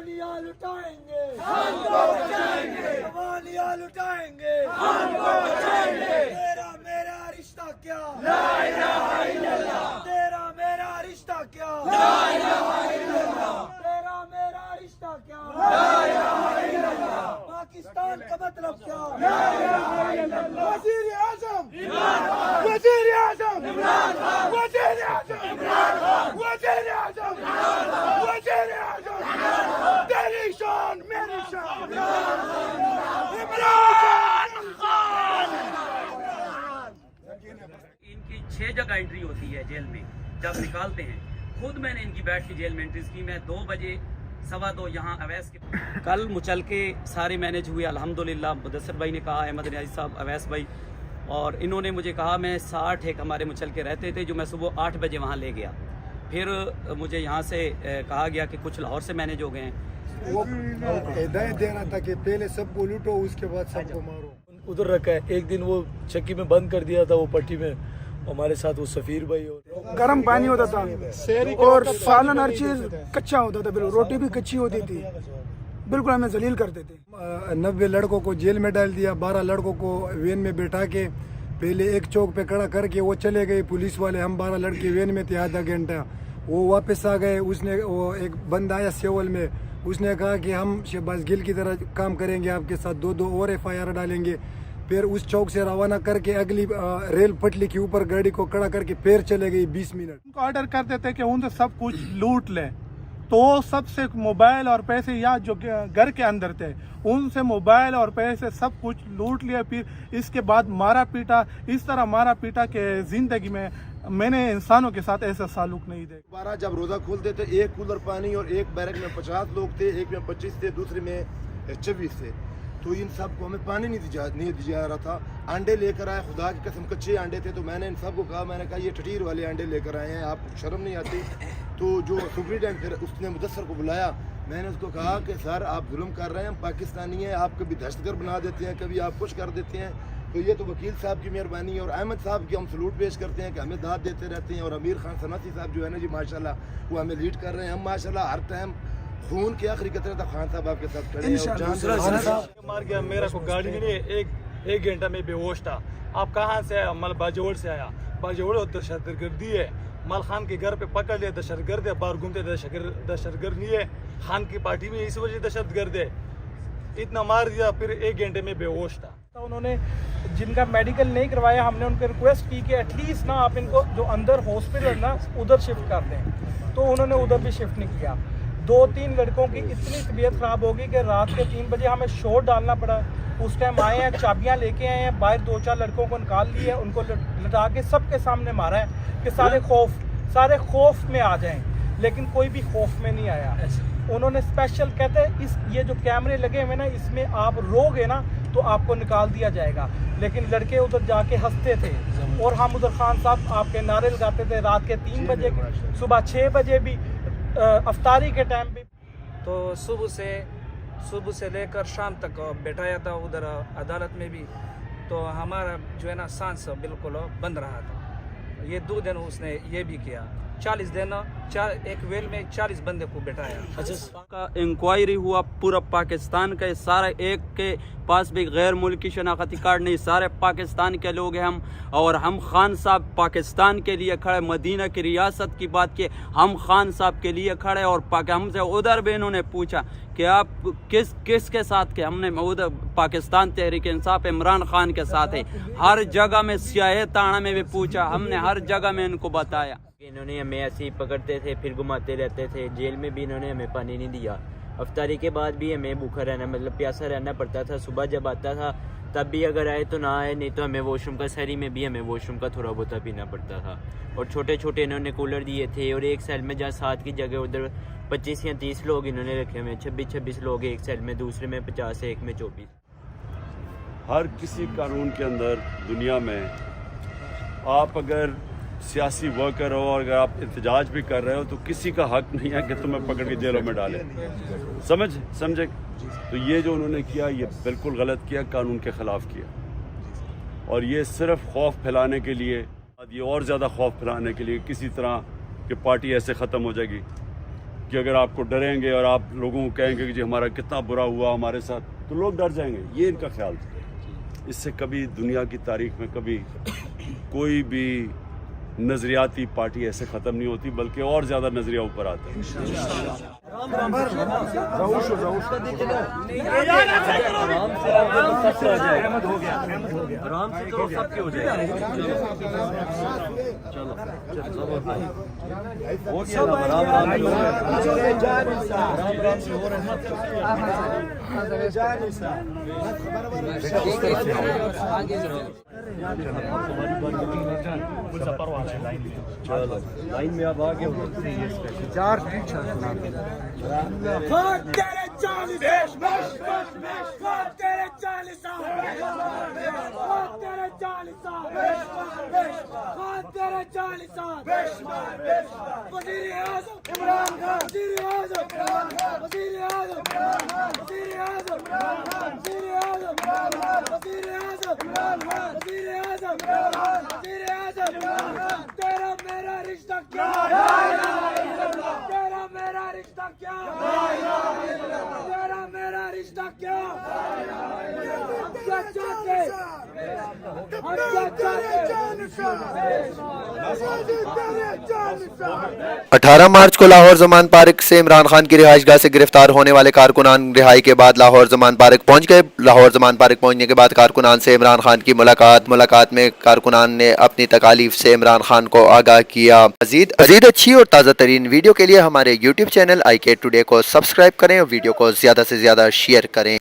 जवानियां लुटाएंगे, हमको बचाएंगे, जवानियां लुटाएंगे, हमको बचाएंगे। तेरा मेरा रिश्ता क्या, ला इलाहा इल्लल्लाह। तेरा मेरा रिश्ता क्या, ला इलाहा इल्लल्लाह। तेरा मेरा रिश्ता क्या, ला इलाहा इल्लल्लाह। पाकिस्तान का मतलब क्या, ला इलाहा इल्लल्लाह। वज़ीर आज़म इमरान खान, वज़ीर आज़म इमरान खान, वज़ीर आज़म इमरान खान, वज़ीर आज़म इमरान खान, वज़ीर आज़म इमरान खान। तेरी शान मेरी शान, इमरान खान। इनकी 6 जगह एंट्री होती है जेल में जब निकालते हैं। खुद मैंने इनकी बैठ के जेल में एंट्रीज की। मैं 2 बजे 2:15 यहाँ अवैस के कल मुचल के सारे मैनेज हुए अल्हम्दुलिल्लाह। मुदस्सर भाई ने कहा, अहमद नियाज़ी साहब, अवैस भाई, और इन्होंने मुझे कहा मैं 60 एक हमारे मुचल के रहते थे जो मैं सुबह 8 बजे वहाँ ले गया। फिर मुझे यहाँ से कहा गया कि कुछ लाहौर से मैनेज हो गए हैं। वो हिदायत दे रहा था कि पहले सबको लूटो उसके बाद सबको मारो। उधर रखा है। एक दिन वो चक्की में बंद कर दिया था, वो पट्टी में। हमारे साथ वो सफीर भाई और गर्म पानी होता था और सालन हर चीज कच्चा होता था, बिल्कुल रोटी भी कच्ची होती थी, बिल्कुल हमें जलील करते थे। 90 लड़कों को जेल में डाल दिया, 12 लड़कों को वैन में बैठा के पहले एक चौक पे खड़ा करके वो चले गए पुलिस वाले। हम 12 लड़के वैन में थे आधा घंटा, वो वापस आ गए। उसने वो एक बंदा आया सेवल में, उसने कहा कि हम शहबाज गिल की तरह काम करेंगे आपके साथ, 2 और FIR डालेंगे। फिर उस चौक से रवाना करके अगली रेल पटली के ऊपर गाड़ी को खड़ा करके फिर चले गई 20 मिनट। उनको ऑर्डर करते थे कि उनसे सब कुछ लूट लें, तो सबसे मोबाइल और पैसे या जो घर के अंदर थे उनसे मोबाइल और पैसे सब कुछ लूट लिया। फिर इसके बाद मारा पीटा, इस तरह मारा पीटा कि जिंदगी में मैंने इंसानों के साथ ऐसा सालुक नहीं देखा। 12 जब रोज़ा खोलते थे, एक कूलर पानी और एक बैरक में 50 लोग थे, एक में 25 थे, दूसरे में 24 थे। तो इन सब को हमें पानी नहीं दिया रहा था। अंडे लेकर आए, खुदा की कसम कच्चे अंडे थे। तो मैंने इन सबको कहा, मैंने कहा ये ठठीर वाले अंडे लेकर आए हैं, आपको शर्म नहीं आती? तो जो सुप्रीटेंडेंट फिर उसने मुदस्सर को बुलाया, मैंने उसको कहा कि सर आप जुल्म कर रहे हैं, हम पाकिस्तानी हैं, आप कभी दहशतगर्द बना देते हैं, कभी आप कुछ कर देते हैं। तो ये तो वकील साहब की मेहरबानी है और अहमद साहब की हम सलूट पेश करते हैं कि हमें दाद देते रहते हैं। और अमीर खान सनाती साहब जो है ना जी, माशाल्लाह वो हमें लीड कर रहे हैं। हम माशाल्लाह हर टाइम खून की आखिरी कतरे तक खान साहब आपके साथ खड़े हैं। मार गया मेरा को गाड़ी में नहीं, एक घंटा में बेहोश था। आप कहाँ से आया? मल बाजोड़ से आया। बाजोड़ दहशतगर्दी है। मल खान के घर पे पकड़ लिया, दहशतगर्द है। बाहर घूमते दहशतगर्द नहीं है, खान की पार्टी में इस वजह दहशतगर्द है। इतना मार दिया, फिर 1 घंटे में बेहोश था। उन्होंने जिनका मेडिकल नहीं करवाया, हमने उनसे रिक्वेस्ट की कि एटलीस्ट ना आप इनको जो अंदर हॉस्पिटल ना उधर शिफ्ट कर दें, तो उन्होंने उधर भी शिफ्ट नहीं किया। 2-3 लड़कों की इतनी तबीयत ख़राब होगी कि रात के 3 बजे हमें शोर डालना पड़ा। उस टाइम आए हैं, चाबियां लेके आए हैं, बाहर 2-4 लड़कों को निकाल लिए, उनको लटा के सबके सामने मारा है कि सारे खौफ में आ जाएं, लेकिन कोई भी खौफ में नहीं आया। उन्होंने स्पेशल कहते हैं ये जो कैमरे लगे हुए ना, इसमें आप रोगे ना तो आपको निकाल दिया जाएगा। लेकिन लड़के उधर जाके हंसते थे और हम उधर खान साहब आपके नारे लगाते थे रात के 3 बजे, सुबह 6 बजे भी, अफ्तारी के टाइम भी। तो सुबह से लेकर शाम तक बैठाया था उधर अदालत में भी। तो हमारा जो है ना सांस बिल्कुल बंद रहा था। ये 2 दिन उसने ये भी किया। 40 दिन एक वेल में 40 बंदे को बैठाया। का इंक्वायरी हुआ पूरा पाकिस्तान का, सारा एक के पास भी गैर मुल्की शनाख्ती कार्ड नहीं, सारे पाकिस्तान के लोग हैं हम। और हम खान साहब पाकिस्तान के लिए खड़े, मदीना की रियासत की बात की, हम खान साहब के लिए खड़े। और हमसे उधर भी इन्होंने पूछा कि आप किसके साथ के? हमने उधर पाकिस्तान तहरीक इंसाफ इमरान खान के साथ है। हर जगह में सियाह ताना में भी पूछा, हमने हर जगह में इनको बताया। इन्होंने हमें ऐसे ही पकड़ते थे, फिर घुमाते रहते थे। जेल में भी इन्होंने हमें पानी नहीं दिया। अफ्तारी के बाद भी हमें भूखा रहना, मतलब प्यासा रहना पड़ता था। सुबह जब आता था तब भी अगर आए तो ना आए, नहीं तो हमें वॉशरूम का, शहरी में भी हमें वॉशरूम का थोड़ा बहुत पीना पड़ता था। और छोटे छोटे इन्होंने कूलर दिए थे। और एक सेल में जहाँ 7 की जगह उधर 25 या 30 लोग इन्होंने रखे हुए, 26 लोग एक सेल में, दूसरे में 50 है, एक में 24। हर किसी कानून के अंदर दुनिया में आप अगर सियासी वर्कर हो और अगर आप एहतजाज भी कर रहे हो तो किसी का हक नहीं है कि तुम्हें पकड़ के जेलों में डालें। समझे? तो ये जो उन्होंने किया ये बिल्कुल गलत किया, कानून के ख़िलाफ़ किया। और ये सिर्फ खौफ फैलाने के लिए, ये और ज़्यादा खौफ फैलाने के लिए किसी तरह कि पार्टी ऐसे ख़त्म हो जाएगी, कि अगर आपको डरेंगे और आप लोगों को कहेंगे कि जी हमारा कितना बुरा हुआ हमारे साथ, तो लोग डर जाएंगे। ये इनका ख्याल था। इससे कभी दुनिया की तारीख में कभी कोई भी नज़रियाती पार्टी ऐसे ख़त्म नहीं होती, बल्कि और ज़्यादा नज़रिया ऊपर आता है। लाइन में अब आगे चार तेरे 40 तेरे 40 तेरे 40 वज़ीर आज़म इमरान खान, वज़ीर आज़म वज़ीर आज़म वज़ीर आज़म वज़ीर आज़म वज़ीर आज़म वज़ीर आज़म वज़ीर आज़म तेरा मेरा रिश्ता क्या, तेरा मेरा रिश्ता क्या, तेरा मेरा रिश्ता क्या, हम क्या चाहते, हम क्या चाहते। 18 मार्च को लाहौर जमान पार्क से इमरान खान की रिहाइशगाह से गिरफ्तार होने वाले कारकुनान रिहाई के बाद लाहौर जमान पार्क पहुंच गए। लाहौर जमान पार्क पहुंचने के बाद कारकुनान से इमरान खान की मुलाकात में कारकुनान ने अपनी तकालीफ से इमरान खान को आगाह किया। मज़ीद अच्छी और ताज़ा तरीन वीडियो के लिए हमारे YouTube चैनल IK Today को सब्सक्राइब करें और वीडियो को ज़्यादा से ज़्यादा शेयर करें।